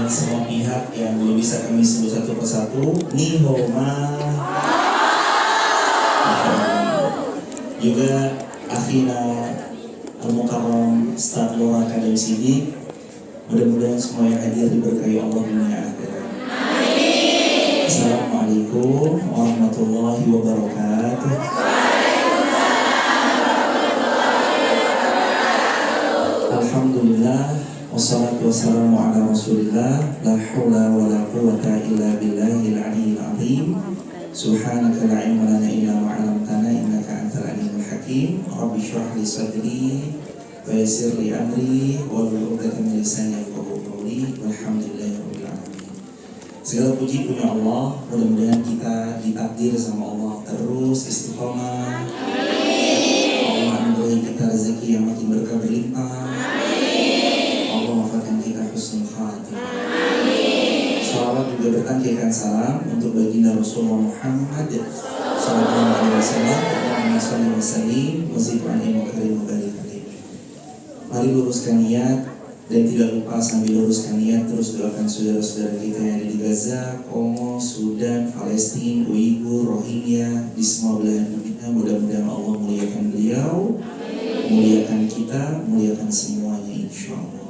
semua pihak yang belum bisa kami sebut satu persatu. Nihoma. Juga akhina Al-Mukarram Ustaz Lora Kadam Sidik. Mudah-mudahan semua yang hadir diberkahi Allah dunia akhirat. Assalamualaikum warahmatullahi wabarakatuh. Alhamdulillah, wassalatu wassalamu ala rasulillah, la hawla wa la quwwata illa billahil aliyyil azim. Subhanaka la ilma lana illa ma 'allamtana innaka antal alimul hakim. Rabbi shrah li sadri wa yassir li amri wahlul 'uqdatam min lisani yafqahu qawli. Walhamdulillahirabbil alamin. Segala puji punya Allah. Mudah-mudahan kita ditakdir sama Allah terus istiqomah. Allah memberi kita rezeki yang makin berkah berlimpah. Allah wafatkan kita husnul khatimah. Salawat juga bertangkikan salam untuk baginda Rasulullah Muhammad sallallahu alaihi wasallam. Allahumma shalli wa sallim wa zid wa barik alaihi. Mari luruskan niat dan tidak lupa sambil luruskan niat terus doakan saudara-saudara kita yang ada di Gaza, Kongo, Sudan, Palestina, Uighur, Rohingya, di semua belahan dunia. Mudah-mudahan Allah muliakan beliau, muliakan kita, muliakan semuanya insya Allah.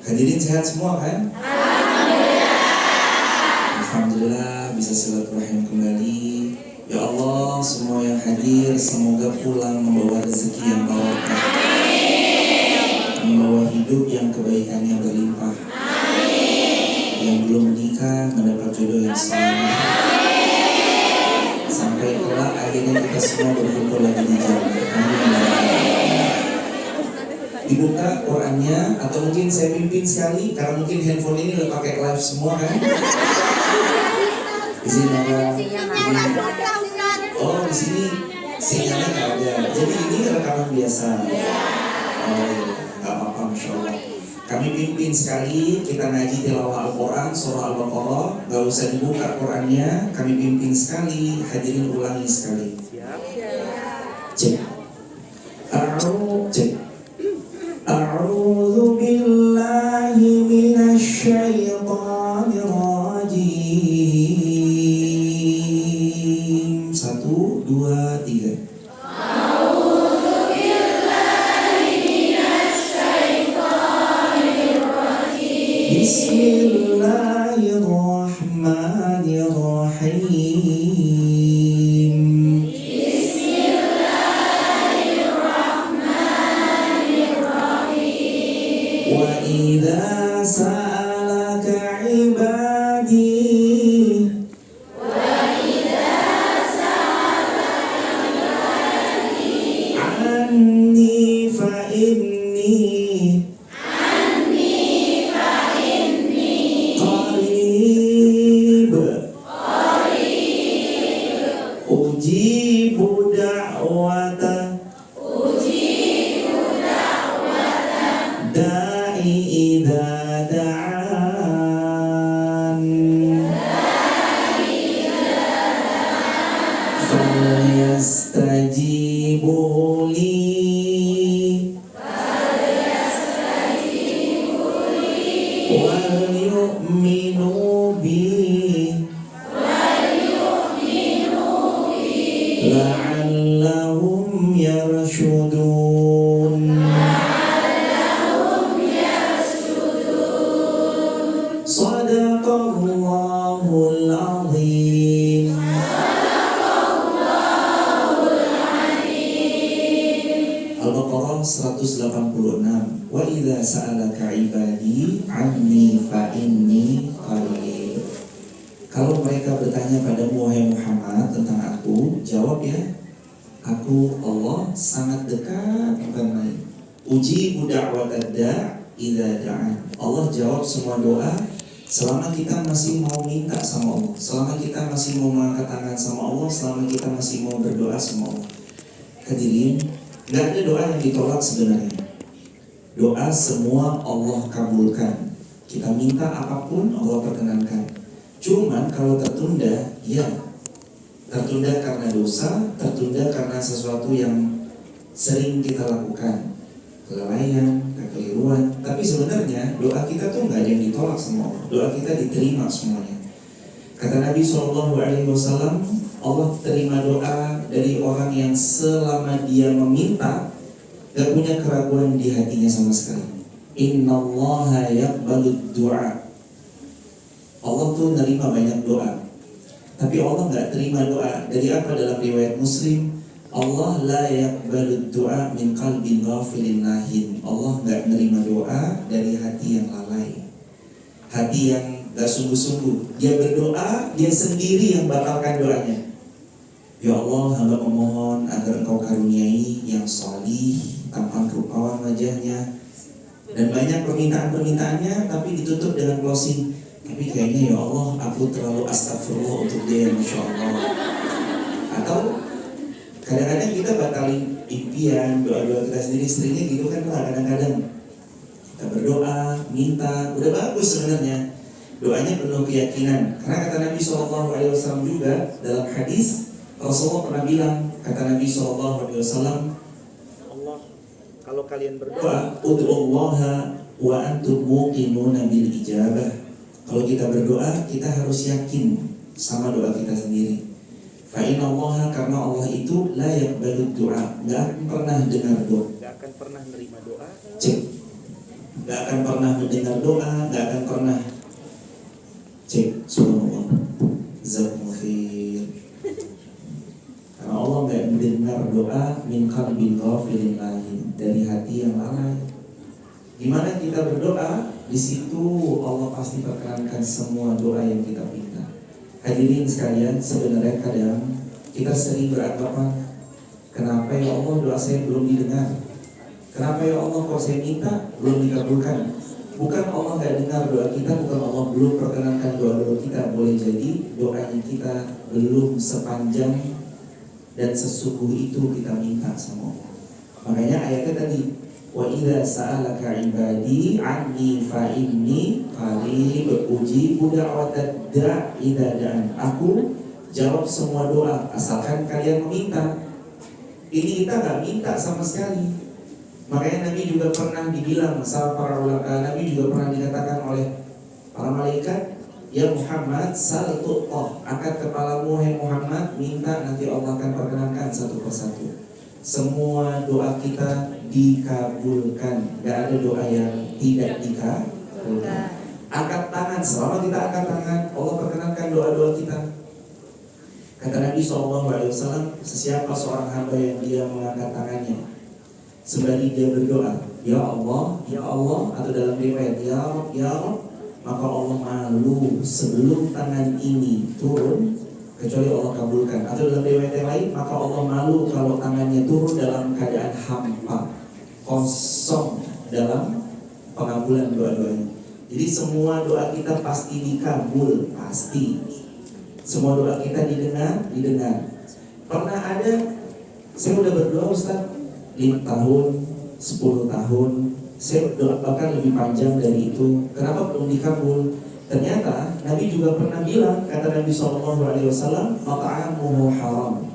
Hadirin sehat semua kan? Alhamdulillah bisa silaturahim kembali. Ya Allah, semua yang hadir semoga pulang membawa rezeki yang barokah, membawa hidup yang kebaikannya berlimpah. Yang belum menikah mendapat jodoh yang selamat. Sampai kelak akhirnya kita semua berkumpul lagi di jannah. Dibuka Qurannya, atau mungkin saya pimpin sekali karena mungkin handphone ini udah pakai live semua kan? Izin apa? Oh di sini sinyalnya nggak ada, jadi ini rekaman biasa. Oh nggak apa-apa, masya Allah. Kami pimpin sekali, kita ngaji tilawah Al-Quran surah Al-Baqarah. Gak usah dibuka Qurannya, kami pimpin sekali. Hadirin ulangi sekali. Cek. Cek. A'udzu billahi minasy syaithanir rajim. 1, 2, 3. Bismillahirrahmanirrahim. Bismillahirrahmanirrahim. Wa idza sa'alaka ibadi anni fa inni ujibu da'wata da'i idza da'an falyastajibu li wal yu'minu bi la'allahum yarshudun. Shadaqallahul azim. Al-Baqarah 186. Wa idza sa'alaka ibadi anni fa inni qarib. Kalau mereka bertanya padamu wahai Muhammad tentang aku, jawab ya, aku Allah sangat dekat, bukan main. Ujibu da'watad da' idza da'an. Allah jawab semua doa selama kita masih mau minta sama Allah, selama kita masih mau mengangkat tangan sama Allah, selama kita masih mau berdoa sama Allah. Hadirin, nggak ada doa yang ditolak sebenarnya. Doa semua Allah kabulkan. Kita minta apapun Allah perkenankan. Cuman kalau tertunda, ya tertunda karena dosa, tertunda karena sesuatu yang sering kita lakukan, kelalaian, kekeliruan. Tapi sebenarnya doa kita tuh nggak ada yang ditolak. Allah. Doa kita diterima semuanya. Kata Nabi SAW, Allah terima doa dari orang yang selama dia meminta gak punya keraguan di hatinya sama sekali. Innallaha yaqbalud du'a. Allah tuh nerima banyak doa, tapi Allah gak terima doa dari apa? Dalam riwayat Muslim, Allah la yaqbalud du'a min qalbin ghafilin lahin. Allah gak nerima doa dari hati yang lalai, hati yang gak sungguh-sungguh. Dia berdoa, dia sendiri yang batalkan doanya. Ya Allah, hamba memohon agar Engkau karuniai yang salih, tampan rupawan wajahnya, dan banyak permintaan-permintaannya, tapi ditutup dengan closing. Tapi kayaknya ya Allah, aku terlalu astagfirullah untuk dia, Masya Allah. Atau kadang-kadang kita batalin impian, doa-doa kita sendiri, istrinya gitu kan lah kadang-kadang. Kita berdoa, minta, udah bagus sebenarnya. Doanya penuh keyakinan. Karena kata Nabi SAW juga dalam hadis, Rasulullah pernah bilang, kata Nabi SAW, Allah, kalau kalian berdoa, ud'ullaha wa antum muqinuna bil ijabah. Kalau kita berdoa, kita harus yakin sama doa kita sendiri. Fa innallaha, karena Allah itu la yaqbalud du'a, enggak akan pernah dengar doa, enggak akan pernah menerima doa. Cek. Enggak akan pernah mendengar doa, enggak akan pernah cek. Subhanallah. Jazakumullah khair. Karena Allah enggak mendengar doa min qalbin ghafilin lahin, dari hati yang lalai. Gimana kita berdoa, di situ Allah pasti perkenankan semua doa yang kita minta. Hadirin sekalian, sebenarnya kadang kita sering beranggapan, kenapa ya Allah doa saya belum didengar? Kenapa ya Allah kok saya minta belum dikabulkan? Bukan Allah gak dengar doa kita, bukan Allah belum perkenankan doa-doa kita. Boleh jadi doanya kita belum sepanjang dan sesungguh itu kita minta sama Allah. Makanya ayatnya tadi, wa idza sa'alaka ibadi anni fa inni qarib ujibu da'watad da'i idza da'an. Aku jawab semua doa asalkan kalian meminta. Ini kita gak minta sama sekali. Makanya Nabi juga pernah dibilang sama para ulama, Nabi juga pernah dikatakan oleh para malaikat, ya Muhammad, sal tu'tah, angkat kepalamu hai Muhammad, minta nanti Allah akan perkenankan satu persatu. Semua doa kita dikabulkan, gak ada doa yang tidak dikabulkan. Angkat tangan, selama kita angkat tangan, Allah perkenankan doa-doa kita. Kata Nabi SAW, sesiapa seorang hamba yang dia mengangkat tangannya sembari dia berdoa, ya Allah, atau dalam riwayat ya Rabb, maka Allah malu sebelum tangan ini turun kecuali Allah kabulkan. Atau dalam riwayat yang lain, maka Allah malu kalau tangannya turun dalam keadaan hampa, kosong dalam pengabulan doa-doanya. Jadi semua doa kita pasti dikabul, pasti. Semua doa kita didengar. Pernah ada, saya udah berdoa Ustaz 5 tahun, 10 tahun, saya doa bahkan lebih panjang dari itu. Kenapa belum dikabul? Ternyata Nabi juga pernah bilang, kata Nabi SAW, mat'amuhu haram.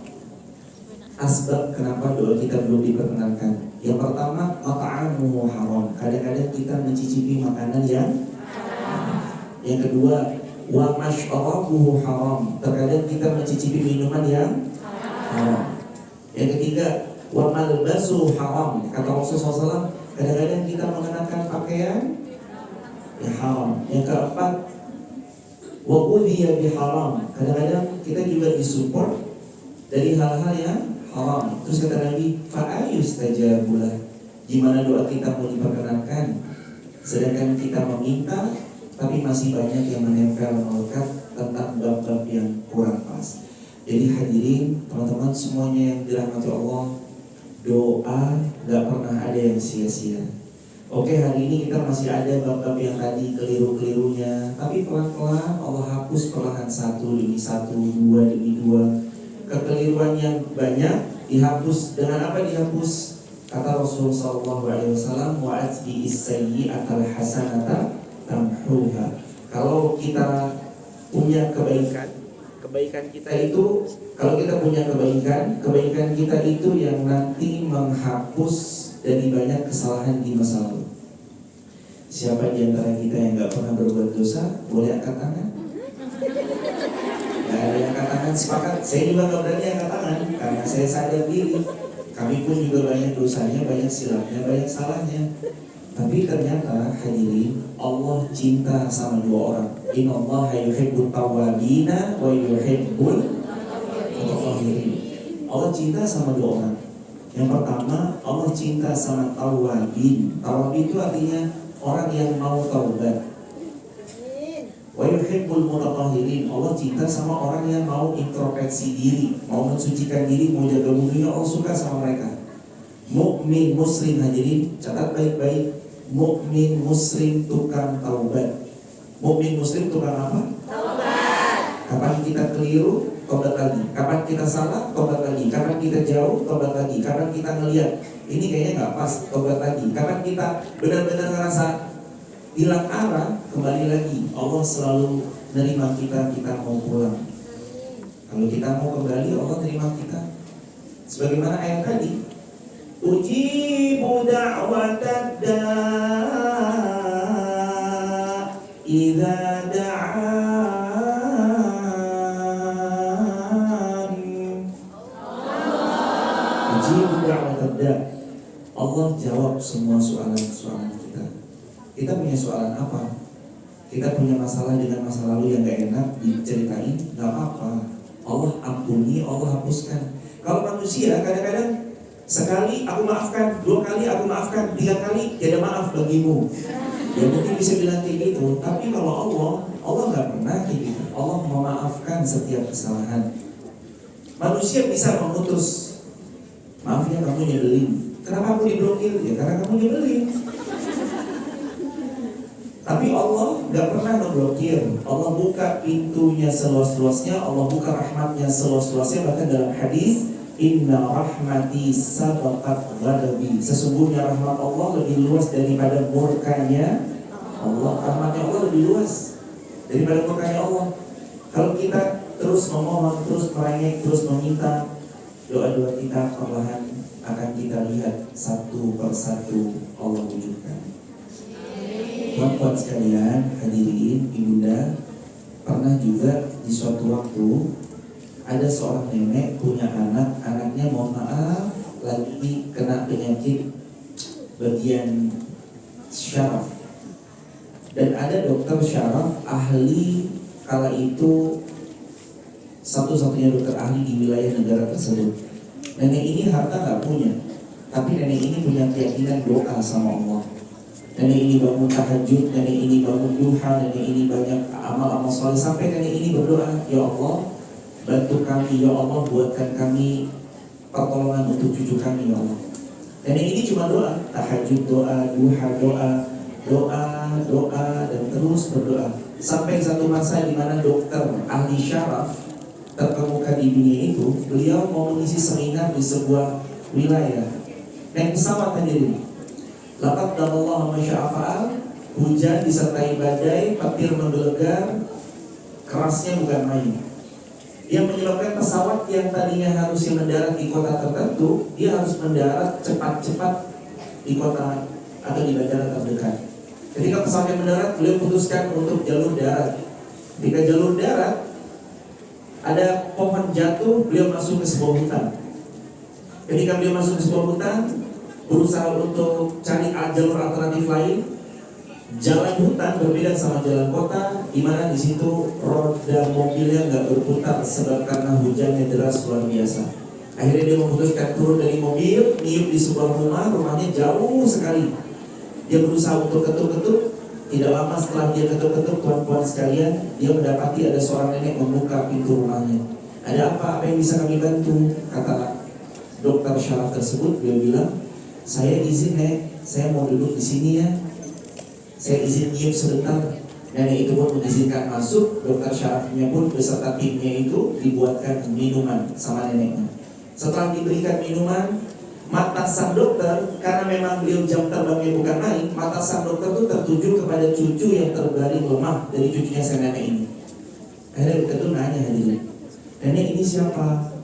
Asbab kenapa doa kita belum diperkenankan. Yang pertama, mat'amuhu haram. Kadang-kadang kita mencicipi makanan yang haram. Yang kedua, wa mashrabuhu haram. Terkadang kita mencicipi minuman yang haram. Yang ketiga, wa malbasu haram. Kata Rasulullah SAW, kadang-kadang kita mengenakan pakaian yang haram. Yang keempat, wa udhiya biharam. Kadang-kadang kita juga disupport dari hal-hal yang haram. Terus kata Nabi, fa'ayustajabulah. Gimana doa kita mau diperkenankan, sedangkan kita meminta tapi masih banyak yang menempel melekat tentang bab-bab yang kurang pas. Jadi hadirin, teman-teman semuanya yang dirahmati Allah, doa gak pernah ada yang sia-sia. Oke, hari ini kita masih ada bab-bab yang tadi keliru-kelirunya, tapi pelan-pelan Allah hapus perlahan satu demi satu, dua demi dua. Kekeliruan yang banyak dihapus. Dengan apa dihapus? Kata Rasulullah SAW, wa atbi'is sayyi'atal hasanata tamhuha. Kalau kita punya kebaikan kita itu, kalau kita punya kebaikan kita itu yang nanti menghapus dari banyak kesalahan di masa lalu. Siapa di antara kita yang nggak pernah berbuat dosa, boleh angkat tangan? Nggak ada yang angkat tangan, sepakat. Saya juga nggak berani angkat tangan, karena saya sadar diri. Kami pun juga banyak dosanya, banyak silapnya, banyak salahnya. Tapi ternyata hadirin, Allah cinta sama dua orang. Innallaha yuhibbut tawwabina wa yuhibbul mutatahhirin. Allah cinta sama dua orang. Yang pertama, Allah cinta sama tawwabin. Tawwabin itu artinya orang yang mau taubat. Wa yuhibbul mutatahhirin. Allah cinta sama orang yang mau introspeksi diri, mau mensucikan diri, mau jaga wudunya. Allah suka sama mereka. Mukmin muslim, hadirin, catat baik-baik. Mukmin muslim tukang taubat. Mukmin muslim tukang apa? Taubat. Kapan kita keliru, tobat lagi. Kapan kita salah, tobat lagi. Kapan kita jauh, tobat lagi. Kapan kita ngelihat ini kayaknya nggak pas, tobat lagi. Kapan kita benar-benar ngerasa hilang arah, kembali lagi. Allah selalu nerima kita, kita mau pulang. Kalau kita mau kembali, Allah terima kita. Sebagaimana ayat tadi, ujibu da'watad da' idza da'an. Ujibu da'watad da'. Allah jawab semua soalan-soalan kita. Kita punya soalan apa? Kita punya masalah dengan masa lalu yang gak enak diceritain, gak apa-apa. Allah ampuni, Allah hapuskan. Kalau manusia kadang-kadang sekali aku maafkan, 2 kali aku maafkan, 3 kali tiada maaf bagimu. Ya mungkin bisa bilang kayak gitu. Tapi kalau Allah gak pernah kayak gitu. Allah memaafkan setiap kesalahan. Manusia bisa memutus, maaf ya kamu nyebelin. Kenapa aku diblokir? Ya karena kamu nyebelin. Tapi Allah gak pernah ngeblokir. Allah buka pintunya seluas-luasnya, Allah buka rahmatnya seluas-luasnya. Bahkan dalam hadis, inna rahmati sabaqat ghadabi. Sesungguhnya rahmat Allah lebih luas daripada murkanya Allah. Rahmatnya Allah lebih luas daripada murkanya Allah. Kalau kita terus memohon, terus merengek, terus meminta, doa-doa kita perlahan akan kita lihat satu persatu Allah wujudkan. Tuan-tuan sekalian, hadirin, ibunda, pernah juga di suatu waktu ada seorang nenek punya anak, anaknya mohon maaf lagi kena penyakit bagian syaraf. Dan ada dokter syaraf ahli kala itu, satu-satunya dokter ahli di wilayah negara tersebut. Nenek ini harta gak punya, tapi nenek ini punya keyakinan doa sama Allah. Nenek ini bangun tahajud, nenek ini bangun duha, nenek ini banyak amal-amal soleh. Sampai nenek ini berdoa, ya Allah, bantu kami, ya Allah, buatkan kami pertolongan untuk cucu kami, ya Allah. Nenek ini cuma doa, tahajud doa, duha doa, dan terus berdoa. Sampai satu masa di mana dokter ahli syaraf terkemuka di dunia itu, beliau mau mengisi seminar di sebuah wilayah. Naik pesawat sendiri. Laqad dallallahu masya'afa'al, hujan disertai badai, petir menggelegar, kerasnya bukan main. Yang menyebabkan pesawat yang tadinya harusnya mendarat di kota tertentu, dia harus mendarat cepat-cepat di kota atau di bandara terdekat. Ketika pesawatnya mendarat, beliau putuskan untuk jalur darat. Ketika jalur darat, ada pohon jatuh, beliau masuk ke sebuah hutan. Ketika beliau masuk ke sebuah hutan, berusaha untuk cari jalur alternatif lain. Jalan hutan berbeda sama jalan kota, di mana di situ roda mobilnya nggak berputar sebab karena hujannya deras luar biasa. Akhirnya dia memutuskan turun dari mobil, niup di sebuah rumah, rumahnya jauh sekali. Dia berusaha untuk ketuk-ketuk. Tidak lama setelah dia ketuk-ketuk, tuan-tuan sekalian, dia mendapati ada seorang nenek membuka pintu rumahnya. Ada apa? Apa yang bisa kami bantu? Kata dokter syaraf tersebut. Dia bilang, saya izin nek, saya mau duduk di sini ya. Saya izin niup sebentar. Nenek itu pun mengizinkan masuk. Dokter syarafnya pun beserta timnya itu dibuatkan minuman sama neneknya. Setelah diberikan minuman, mata sang dokter, karena memang beliau jam terbangnya bukan main, mata sang dokter itu tertuju kepada cucu yang terbaring lemah dari cucunya sang nenek ini. Akhirnya dokter itu nanya, hadirin, nenek ini siapa?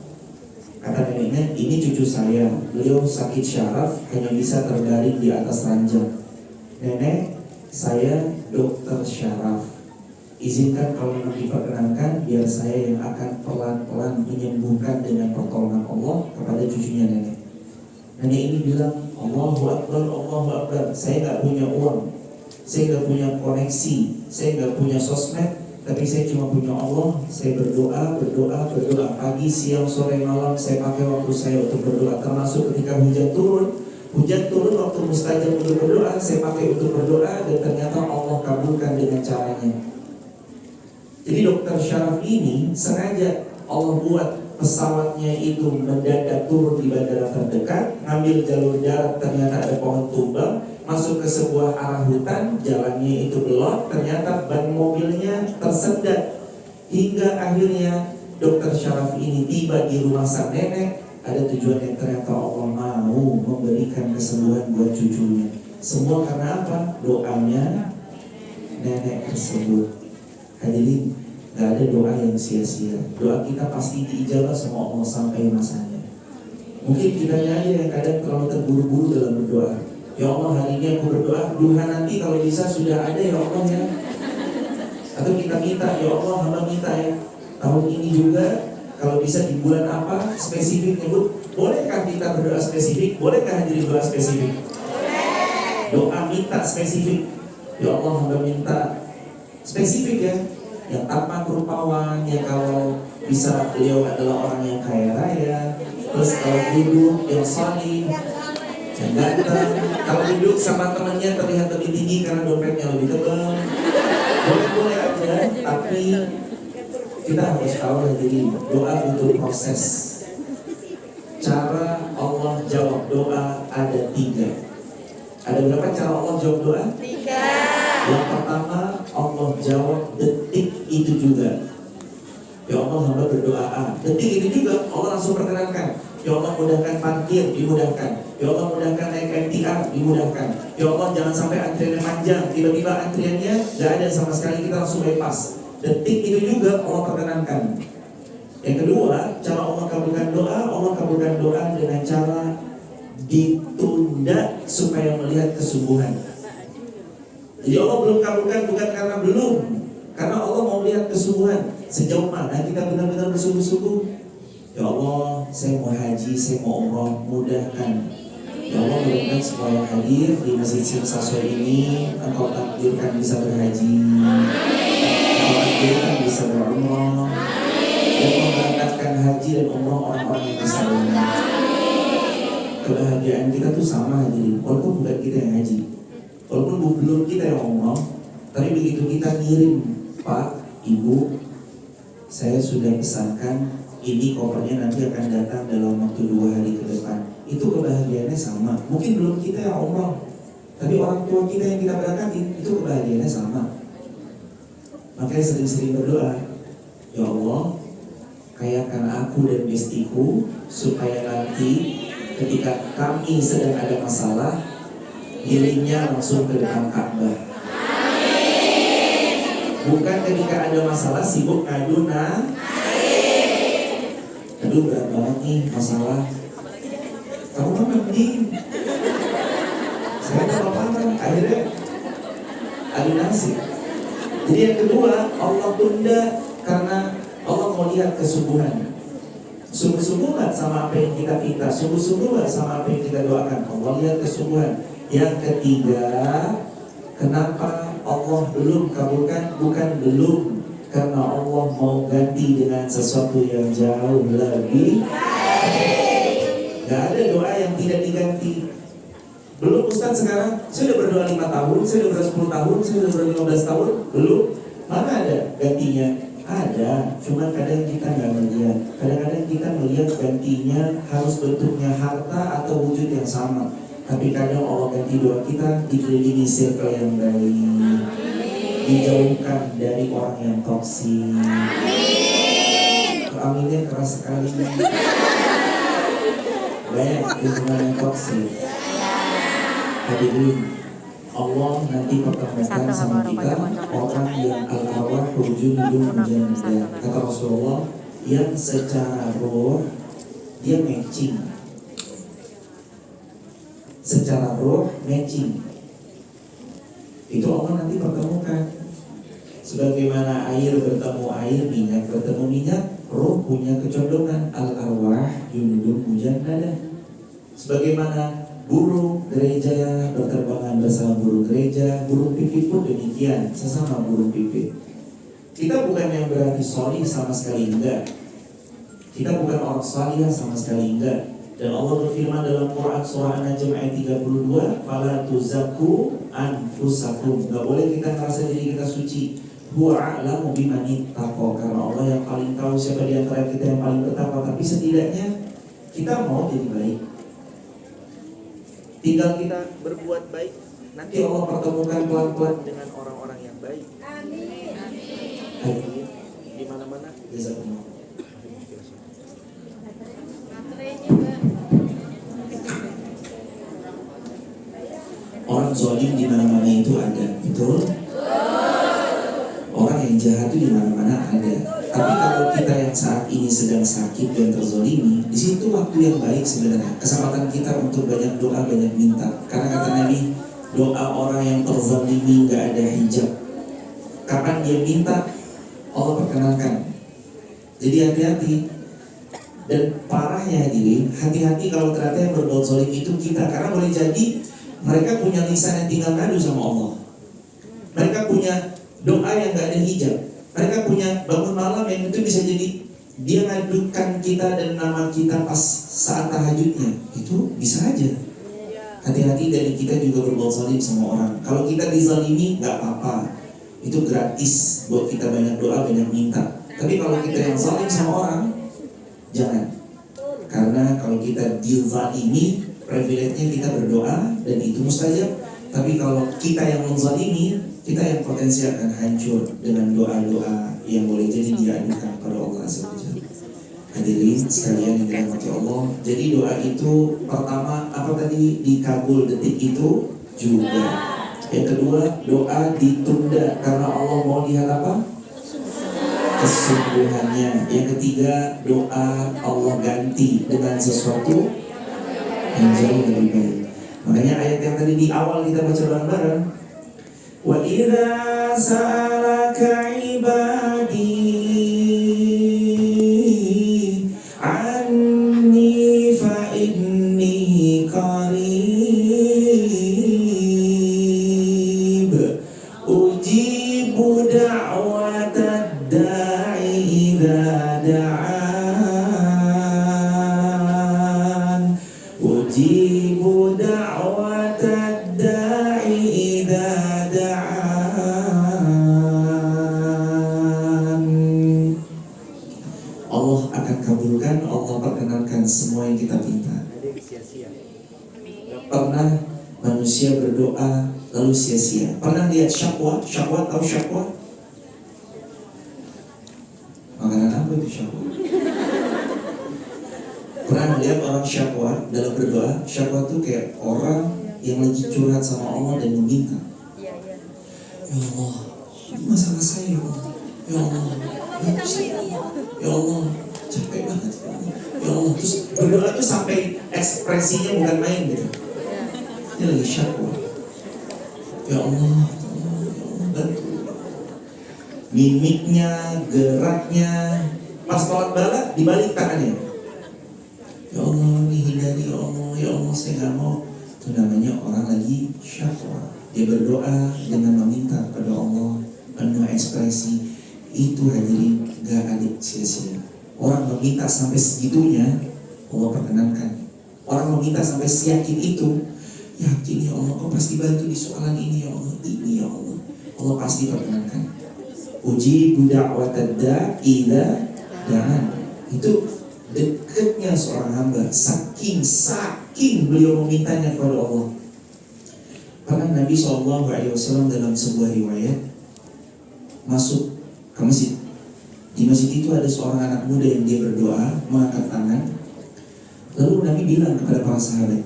Kata neneknya, ini cucu saya. Beliau sakit syaraf, hanya bisa terbaring di atas ranjang. Nenek, Saya Dokter Syaraf. Izinkan kalau memang diperkenankan, biar saya yang akan pelan-pelan menyembuhkan dengan pertolongan Allah kepada cucunya nenek. Nenek ini bilang, Allahu Akbar, Allahu Akbar. Saya nggak punya uang, saya nggak punya koneksi, saya nggak punya sosmed, tapi saya cuma punya Allah. Saya berdoa pagi, siang, sore, malam. Saya pakai waktu saya untuk berdoa, termasuk ketika hujan turun waktu mustajab untuk berdoa, saya pakai untuk berdoa, dan ternyata Allah kabulkan dengan caranya. Jadi Dokter Syaraf ini sengaja Allah buat pesawatnya itu mendadak turun di bandara terdekat, ngambil jalur darat, ternyata ada pohon tumbang, masuk ke sebuah arah hutan, jalannya itu belok, ternyata ban mobilnya tersendat, hingga akhirnya Dokter Syaraf ini tiba di rumah sang nenek. Ada tujuan yang ternyata Allah mau memberikan kesembuhan buat cucunya. Semua karena apa? Doanya nenek tersebut. Hadirin, gak ada doa yang sia-sia. Doa kita pasti diijabah sama Allah sampai masanya. Mungkin kita aja yang kadang terlalu terburu-buru dalam berdoa. Ya Allah, hari ini aku berdoa, duha nanti kalau bisa sudah ada ya Allah ya. Atau kita minta, ya Allah hamba minta ya, tahun ini juga kalau bisa di bulan apa, spesifik nyebut. Bolehkah kita berdoa spesifik? Bolehkah hadirin doa spesifik? Doa minta spesifik. Ya Allah hamba minta spesifik ya, yang tampan rupawan, yang kalau bisa beliau adalah orang yang kaya raya, terus kalau duduk yang salih, yang ganteng, kalau duduk sama temannya terlihat lebih tinggi karena dompetnya lebih tebal. Boleh-boleh aja, tapi kita harus tahu jadi doa butuh proses. Cara Allah jawab doa ada 3. Ada berapa cara Allah jawab doa? 3. Yang pertama, Allah jawab detik itu juga. Ya Allah hamba berdoa A. Detik itu juga Allah langsung perkenankan. Ya Allah mudahkan parkir, dimudahkan. Ya Allah mudahkan naik MTR, dimudahkan. Ya Allah jangan sampai antriannya panjang, tiba-tiba antriannya gak ada sama sekali, kita langsung bypass. Detik itu juga Allah perkenankan. Yang kedua, cara Allah kabulkan doa dengan cara ditunda supaya melihat kesubuhan. Jadi Allah belum kabulkan bukan karena belum, karena Allah mau lihat kesubuhan. Sejauh mana kita benar-benar bersungguh-sungguh. Ya Allah, saya mau haji, saya mau umroh, mudahkan. Ya Allah, mudah-mudahan semua yang hadir di Masjid Simsaswa ini Engkau takdirkan bisa berhaji, Engkau takdirkan bisa berumroh, dan memberangkatkan haji dan umroh orang-orang yang bisa berumroh. Kebahagiaan kita tuh sama hadirin, walaupun bukan kita yang haji, walaupun belum kita yang umroh, tapi begitu kita ngirim, Pak, Ibu, saya sudah pesankan ini kopernya nanti akan datang dalam waktu 2 hari ke depan. Itu kebahagiaannya sama. Mungkin belum kita yang umroh, tapi orang tua kita yang kita berangkatin, itu kebahagiaannya sama. Makanya sering-sering berdoa, ya Allah, kayakan aku dan bestiku, supaya nanti ketika kami sedang ada masalah, healingnya langsung ke depan Ka'bah. Bukan ketika ada masalah sibuk ngadu aduh berat banget nih masalah, kamu kan mending saya tak apa-apa, akhirnya adu nasib. Jadi yang kedua, Allah tunda karena Allah mau lihat kesungguhan. Sungguh-sungguh gak sama apa yang kita minta, sungguh-sungguh gak sama apa yang kita doakan, Allah lihat kesungguhan. Yang ketiga, kenapa Allah belum kabulkan? Bukan belum, karena Allah mau ganti dengan sesuatu yang jauh lebih. Gak ada doa yang tidak diganti. Belum Ustaz sekarang, saya udah berdoa 5 tahun, saya udah berdoa 10 tahun, saya udah berdoa 15 tahun. Belum, mana ada gantinya? Ada, cuma kadang kita gak melihat. Kadang-kadang kita melihat gantinya harus bentuknya harta atau wujud yang sama. Tapi kadang Allah ganti doa kita dikelilingi circle yang baik, dijauhkan dari orang yang toksik. Aminnya keras sekali. Banyak lingkungan yang toksik. Hadirin, Allah nanti pertemukan sama kita orang yang al-arwah junudun jannah. Kata Rasulullah, yang secara roh dia matching, secara roh matching. Itu Allah nanti pertemukan. Sebagaimana air bertemu air, minyak bertemu minyak, roh punya kecondongan. Al-arwah junudun mujannada. Sebagaimana burung gereja berterbangan bersama burung gereja, burung pipit pun demikian, sesama burung pipit. Kita bukan yang berarti solih sama sekali, enggak. Kita bukan orang salihah sama sekali, enggak. Dan Allah berfirman dalam Quran surah An-Najm ayat 32, "Fala tuzakku anfusakum." Enggak boleh kita merasa diri kita suci. Huwa a'lamu biman ittaqa. Karena Allah yang paling tahu siapa di antara kita yang paling bertakwa. Tapi setidaknya kita mau jadi baik. Tinggal kita berbuat baik. Nanti Allah pertemukan pelan-pelan dengan orang-orang yang baik. Amin. Amin. Di mana-mana jazakumullah. Orang zalim di mana-mana itu ada, betul? Orang yang jahat itu di mana-mana ada. Tapi kalau kita yang saat ini sedang sakit dan terzalimi, di situ waktu yang baik sebenarnya. Kesempatan kita untuk banyak doa, banyak minta. Karena kata Nabi, doa orang yang terzalimi nggak ada hijab. Kapan dia minta, Allah perkenankan. Jadi hati-hati. Dan parahnya hadirin, hati-hati kalau ternyata yang berbuat zalim itu kita. Karena boleh jadi mereka punya lisan yang tinggal ngadu sama Allah. Mereka punya doa yang gak ada hijab. Mereka punya bangun malam yang itu bisa jadi dia ngadukan kita dan nama kita pas saat tahajudnya. Itu bisa aja. Hati-hati dari kita juga berbuat zalim sama orang. Kalau kita dizalimi gak apa-apa. Itu gratis buat kita banyak doa, banyak minta. Tapi kalau kita yang zalim sama orang, jangan. Karena kalau kita dizalimi, privilege-nya kita berdoa dan itu mustajab. Tapi kalau kita yang menzalimi, kita yang potensi akan hancur dengan doa-doa yang boleh jadi diadukan kepada Allah Azza wa Jalla. Hadirin sekalian yang dirahmati Allah. Jadi doa itu pertama apa tadi, dikabul detik itu juga. Yang kedua, doa ditunda karena Allah mau lihat apa? Kesungguhannya. Yang ketiga, doa Allah ganti dengan sesuatu yang jauh lebih baik. Makanya ayat yang tadi di awal kita baca bareng-bareng, wa idza sa'alaka ibadi anni fa inni qarib ujibu da'watad da'i idza da'an ujibu da'watad da'i idza da'an. Allah akan kabulkan, Allah perkenankan semua yang kita minta. Gak pernah manusia berdoa lalu sia-sia. Pernah lihat syakwa? Syakwa, tahu syakwa? Makanan apa itu syakwa? Pernah lihat orang syakwa dalam berdoa? Syakwa itu kayak orang yang lagi curhat sama Allah dan meminta, ya Allah, ini masalah saya ya Allah, ya Allah, ya Allah, capek banget ya Allah. Terus berdoa tuh sampai ekspresinya bukan main gitu. Dia lagi syakwa, ya Allah, bantu. Mimiknya, geraknya, pas tolak bala dibalik tangannya. Ya Allah, ini hindari ya Allah, saya gak mau. Itu namanya orang lagi syakwa. Dia berdoa dengan meminta kepada Allah, penuh ekspresi. Itu hadirin gak ada sia-sia. Orang meminta sampai segitunya, Allah perkenankan. Orang meminta sampai seyakin itu, yakin ya Allah, kau pasti bantu di soalan ini ya Allah, ini ya Allah, Allah pasti perkenankan. Uji budak watadda ila dan itu dekatnya seorang hamba, saking beliau memintanya kepada Allah. Pernah Nabi SAW dalam sebuah riwayat masuk ke masjid. Di masjid itu ada seorang anak muda yang dia berdoa, mengangkat tangan. Lalu Nabi bilang kepada para sahabat,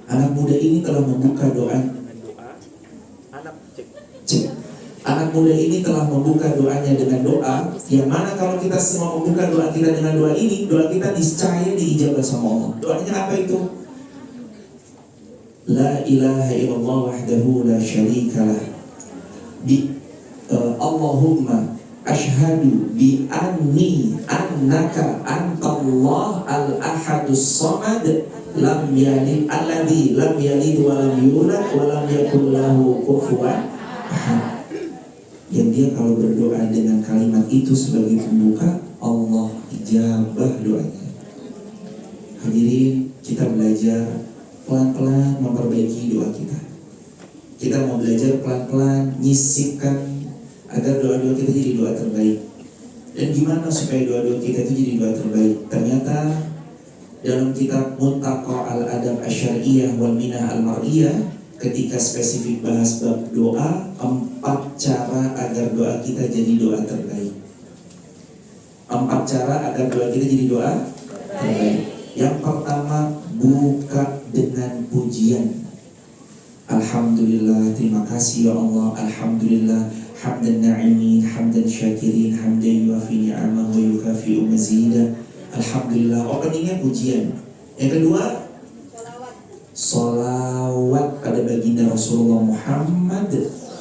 anak muda ini telah membuka doa. Anak muda ini telah membuka doanya dengan doa yang mana kalau kita semua membuka doa kita dengan doa ini, doa kita niscaya diijabah sama Allah. Doanya apa itu? La ilaha illallah wahdahu la syarikalah bi Allahumma ashhadu bi anni annaka antallah al-ahadus samad lam yalid alladzi lam yalid wa lam yulad wa lam yakul lahu kufuwan ahad. Yang dia kalau berdoa dengan kalimat itu sebagai pembuka, Allah ijabah doanya. Hadirin, kita belajar pelan-pelan memperbaiki doa kita. Kita mau belajar pelan-pelan nyisipkan agar doa-doa kita jadi doa terbaik. Dan gimana supaya doa-doa kita itu jadi doa terbaik? Ternyata dalam kitab Muntaqa al-Adab Asy'ariyah wal Minah al-Mar'iyah, ketika spesifik bahas bab doa, 4 cara agar doa kita jadi doa terbaik. 4 cara agar doa kita jadi doa terbaik. Yang pertama, buka dengan pujian. Alhamdulillah, terima kasih ya Allah. Alhamdulillah, hamdan na'imin, hamdan syakirin, hamdan yuafi ni'amah wa yukafi'u mazidah. Alhamdulillah, openingnya pujian. Yang kedua, salawat pada baginda Rasulullah Muhammad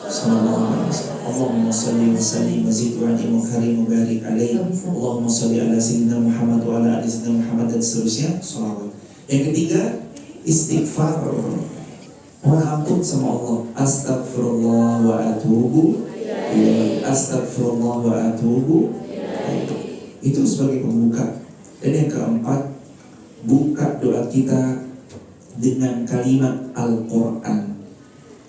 sallallahu alaihi wasallam. Allahumma shalli wa sallim wa zid wa an'im wa karim wa barik alaihi. Allahumma shalli ala sayyidina Muhammad wa ala ali sayyidina Muhammad, dan seterusnya salawat. Yang ketiga, istighfar. Mohon ampun sama Allah. Astagfirullah wa atubu ilaihi. Astagfirullah wa atubu ilaihi. Itu sebagai pembuka. Dan yang keempat, buka doa kita dengan kalimat Al-Quran.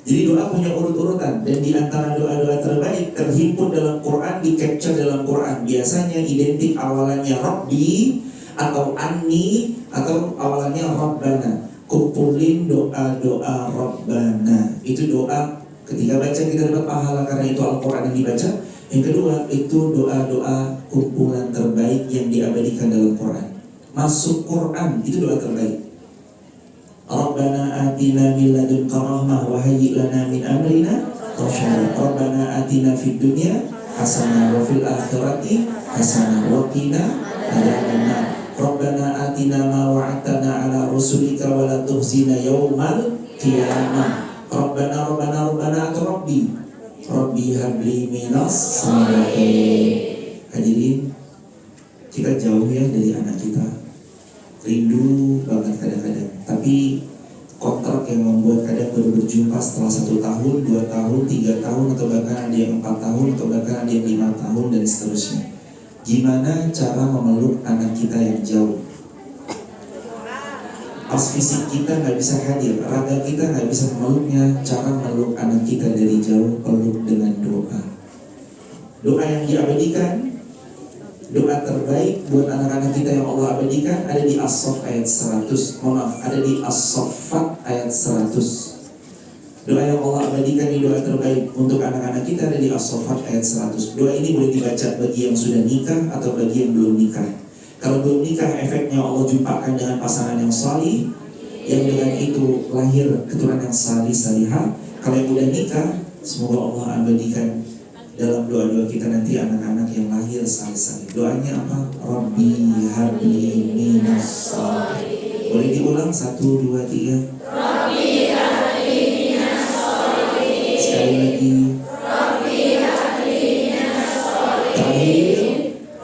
Jadi doa punya urut-urutan, dan di antara doa-doa terbaik terhimpun dalam Quran, di-capture dalam Quran. Biasanya identik awalannya Rabbi atau Anni atau awalannya Rabbana. Kumpulin doa-doa Rabbana. Itu doa ketika baca kita dapat pahala karena itu Al-Quran yang dibaca. Yang kedua, itu doa-doa kumpulan terbaik yang diabadikan dalam Quran. Masuk Quran, itu doa terbaik. Rabbana atina min ladunka rahmah wa hayyi lana min amrina rashada. Rabbana atina fid dunya hasanah wa fil akhirati hasanah wa qina adzabannar. Rabbana atina ma wa'adtana ala rusulika wa la tukhzina yaumal qiyamah. Rabbana atau Rabbi habli minas salihin. Hadirin, kita jauh ya dari anak kita, rindu banget kadang-kadang. Tapi kontrak yang membuat kadang baru berjumpa setelah 1 tahun, 2 tahun, 3 tahun, atau bahkan ada yang 4 tahun, atau bahkan ada yang 5 tahun, dan seterusnya. Gimana cara memeluk anak kita yang jauh? Pas fisik kita nggak bisa hadir, raga kita nggak bisa memeluknya. Cara meluk anak kita dari jauh, peluk dengan doa. Doa yang diabadikan, doa terbaik buat anak-anak kita yang Allah abadikan ada di As-Saff ayat 100. Ada di As-Saffat ayat 100. Doa yang Allah abadikan di doa terbaik untuk anak-anak kita ada di As-Saffat ayat 100. Doa ini boleh dibaca bagi yang sudah nikah atau bagi yang belum nikah. Kalau belum nikah, efeknya Allah jumpakan dengan pasangan yang salih, yang dengan itu lahir keturunan yang salih salihah. Kalau yang udah nikah, semoga Allah abadikan dalam doa-doa kita nanti anak-anak yang lahir salih salih. Doanya apa? Rabbi habli minas salihin. Boleh diulang 1, 2, 3. Rabbi habli minas salihin. Sekali lagi. Rabbi habli minas salihin. Terakhir,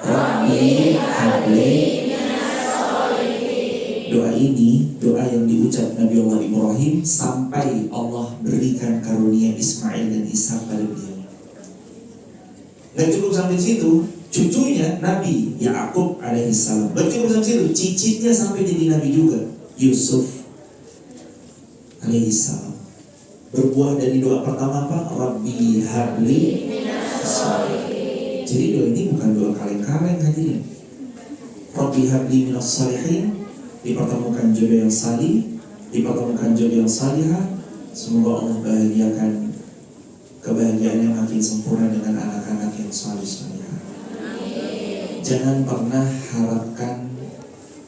Rabbi habli minas salihin. Doa ini doa yang diucap Nabi Allah Ibrahim sampai Allah berikan karunia Ismail dan Ishak pada beliau. Dan cukup sampai situ, cucunya Nabi Yakub alaihissalam. Dan cukup sampai situ, cicitnya sampai jadi Nabi juga, Yusuf alaihissalam. Berbuah dari doa pertama apa? Rabbi habli minas salihin. Jadi doa ini bukan doa kaleng-kaleng hadirin. Rabbi habli minas salihin, dipertemukan jodoh yang salih, dipertemukan jodoh yang salihah. Semoga Allah bahagiakan kebahagiaan yang makin sempurna dengan anak-anak yang salih salihah. Jangan pernah harapkan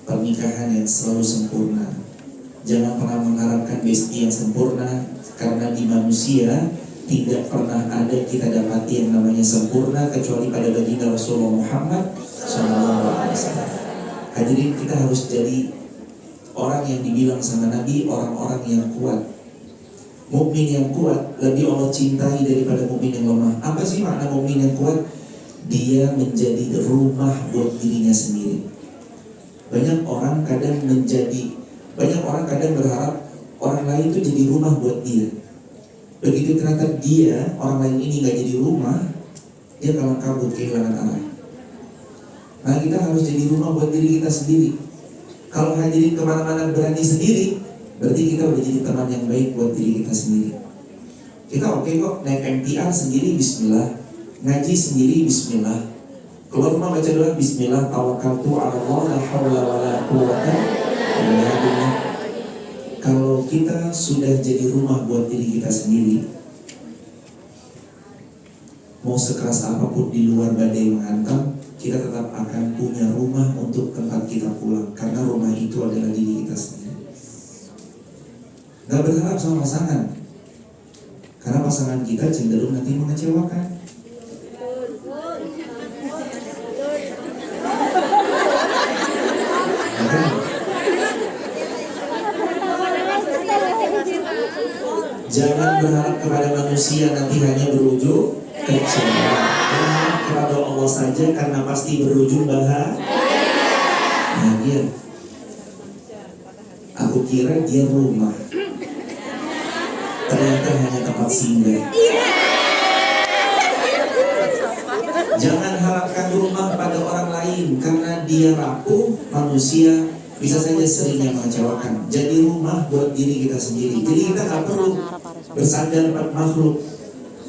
pernikahan yang selalu sempurna. Jangan pernah mengharapkan besti yang sempurna, karena di manusia tidak pernah ada kita dapati yang namanya sempurna kecuali pada baginda Rasulullah Muhammad SAW. Hadirin, kita harus jadi orang yang dibilang sama Nabi orang-orang yang kuat. Mukmin yang kuat lebih Allah cintai daripada mukmin yang lemah. Apa sih makna mukmin yang kuat? Dia menjadi rumah buat dirinya sendiri. Banyak orang kadang berharap orang lain itu jadi rumah buat dia. Begitu ternyata dia, orang lain ini gak jadi rumah, dia kalah kabut, kehilangan arah. Nah, kita harus jadi rumah buat diri kita sendiri. Kalau hadirin kemana-mana berani sendiri, berarti kita udah jadi teman yang baik buat diri kita sendiri. Kita oke kok naik MTR sendiri, bismillah. Ngaji sendiri, bismillah. Keluar rumah baca doa, bismillah, tawakkaltu 'ala Allah, la haula wala quwwata illa billah. Kalau kita sudah jadi rumah buat diri kita sendiri, mau sekeras apapun di luar badai menghantam, kita tetap akan punya rumah untuk tempat kita pulang. Karena rumah itu adalah diri kita sendiri. Gak berharap sama pasangan, karena pasangan kita cenderung nanti mengecewakan. Jangan berharap kepada manusia nanti hanya berujung kecewa. Berharap kepada Allah saja karena pasti berujung bahagia. Aku kira dia rumah, ternyata hanya tempat singgah. Jangan harapkan rumah pada orang lain karena dia rapuh. Manusia bisa saja seringnya mengecewakan. Jadi rumah buat diri kita sendiri. Jadi kita gak perlu bersandar pada makhluk,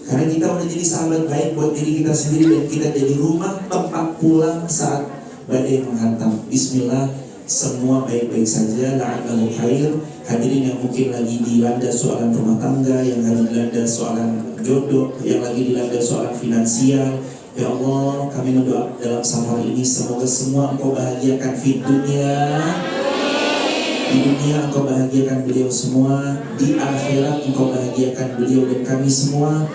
karena kita udah jadi sahabat baik buat diri kita sendiri. Dan kita jadi rumah tempat pulang saat badai menghantam. Bismillah, semua baik-baik saja. La'allahu khair. Hadirin yang mungkin lagi dilanda soalan rumah tangga, yang lagi dilanda soalan jodoh, yang lagi dilanda soalan finansial, ya Allah, kami berdoa dalam safar ini semoga semua Engkau bahagiakan di dunia. Di dunia Engkau bahagiakan beliau semua, di akhirat Engkau bahagiakan beliau dan kami semua,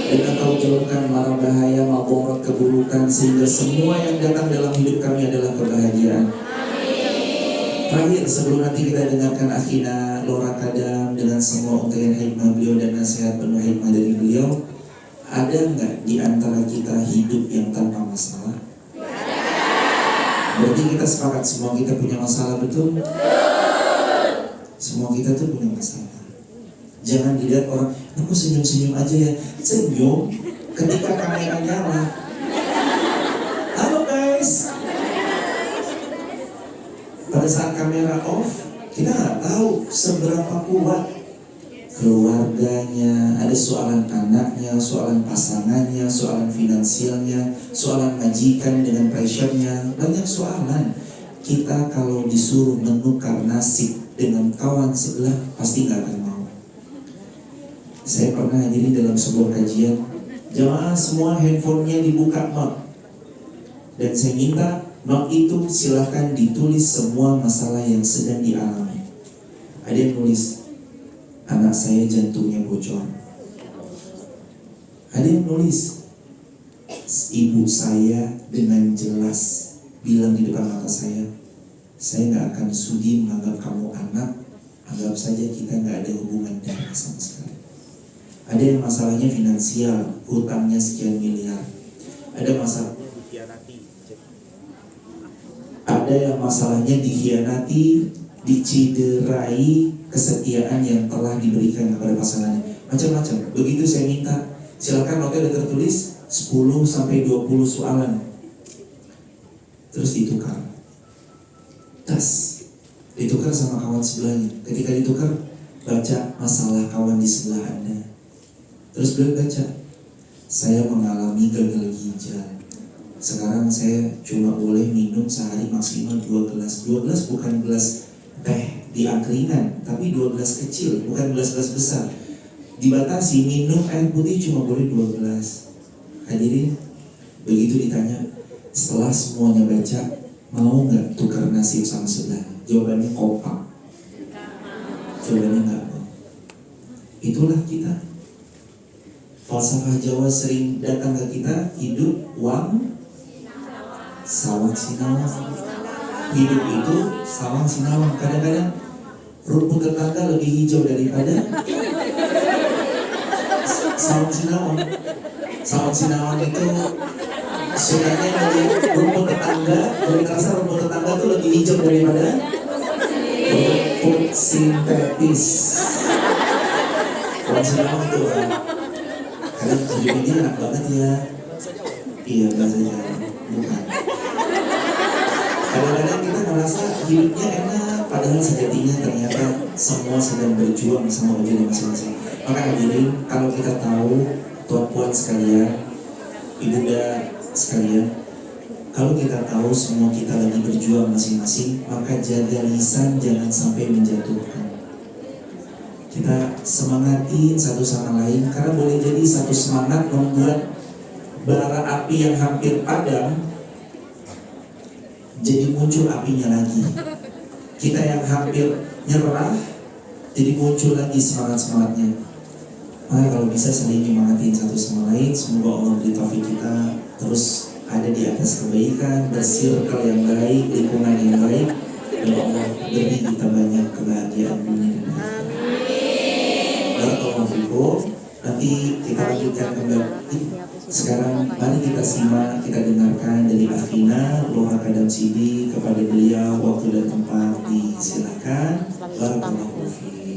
dan Engkau jauhkan mara bahaya, maborat, keburukan, sehingga semua yang datang dalam hidup kami adalah kebahagiaan. Terakhir, sebelum nanti kita dengarkan akhina Lora Kadam dengan semua untayan hikmah beliau dan nasihat penuh hikmah dari beliau, ada nggak di antara kita hidup yang tanpa masalah? Berarti kita sepakat semua kita punya masalah, betul? Semua kita tuh punya masalah. Jangan dilihat orang, aku senyum-senyum aja ya. Senyum ketika kamera nyala. Halo guys. Pada saat kamera off, kita nggak tahu seberapa kuat keluarganya, ada soalan anaknya, soalan pasangannya, soalan finansialnya, soalan majikan dengan pressure-nya, banyak soalan. Kita kalau disuruh menukar nasib dengan kawan sebelah, pasti nggak akan mau. Saya pernah hadirin dalam sebuah kajian, jamaah semua handphonenya dibuka not, dan saya minta not itu silahkan ditulis semua masalah yang sedang dialami. Ada yang nulis, anak saya jantungnya bocor. Ada yang nulis, ibu saya dengan jelas bilang di depan mata saya nggak akan sudi menganggap kamu anak, anggap saja kita nggak ada hubungan darah sama sekali. Ada yang masalahnya finansial, hutangnya sekian miliar. Ada masalahnya dikhianati. Ada yang masalahnya dikhianati, diciderai kesetiaan yang telah diberikan kepada pasangannya. Macam-macam. Begitu saya minta, silakan note ada tertulis 10-20 soalan. Terus ditukar. Ditukar sama kawan sebelahnya. Ketika ditukar, baca masalah kawan di sebelah Anda. Terus beliau baca, saya mengalami gagal ginjal. Sekarang saya cuma boleh minum sehari maksimal 2 gelas. 2 gelas bukan gelas teh di angkringan, tapi 2 gelas kecil, bukan gelas-gelas besar. Dibatasi, minum air putih cuma boleh 2 gelas. Hadirin, begitu ditanya, setelah semuanya baca, mau nggak tukar nasib sama sebelahnya? Jawabannya kompak. Jawabannya nggak mau. Itulah kita. Falsafah Jawa sering datang ke kita, hidup uang sawang sinawang. Hidup itu sawang sinawang. Kadang-kadang rumput tetangga lebih hijau daripada saung sinawang. Saung sinawang itu sukanya dari rumput tetangga, lebih terasa rumput tetangga itu lebih hijau daripada rumput sintetis. Saung sinawang itu kalian hidup ini enak banget ya. Iya, bahasa Jawa, bukan. Kadang-kadang kita merasa hidupnya enak, padahal sejatinya ternyata semua sedang berjuang sama ujian masing-masing. Maka hadirin, kalau kita tahu, tuan-puan sekalian, ibunda sekalian, kalau kita tahu semua kita lagi berjuang masing-masing, maka jaga lisan jangan sampai menjatuhkan. Kita semangatin satu sama lain, karena boleh jadi satu semangat membuat bara api yang hampir padam jadi muncul apinya lagi. Kita yang hampir nyerah jadi muncul lagi semangat-semangatnya. Maka kalau bisa saling nyemangatin satu sama lain. Semoga Allah beri taufik kita terus ada di atas kebaikan, bersirkel yang baik, lingkungan yang baik, dan Allah beri kita banyak kebahagiaan dunia dan akhirat. Barakallahu fikum. Nanti kita lanjutkan kembali. Sekarang mari kita simak, kita dengarkan dari Akhina Loha Kadam Sidi. Kepada beliau waktu dan tempat disilakan. Barakallahu fikum.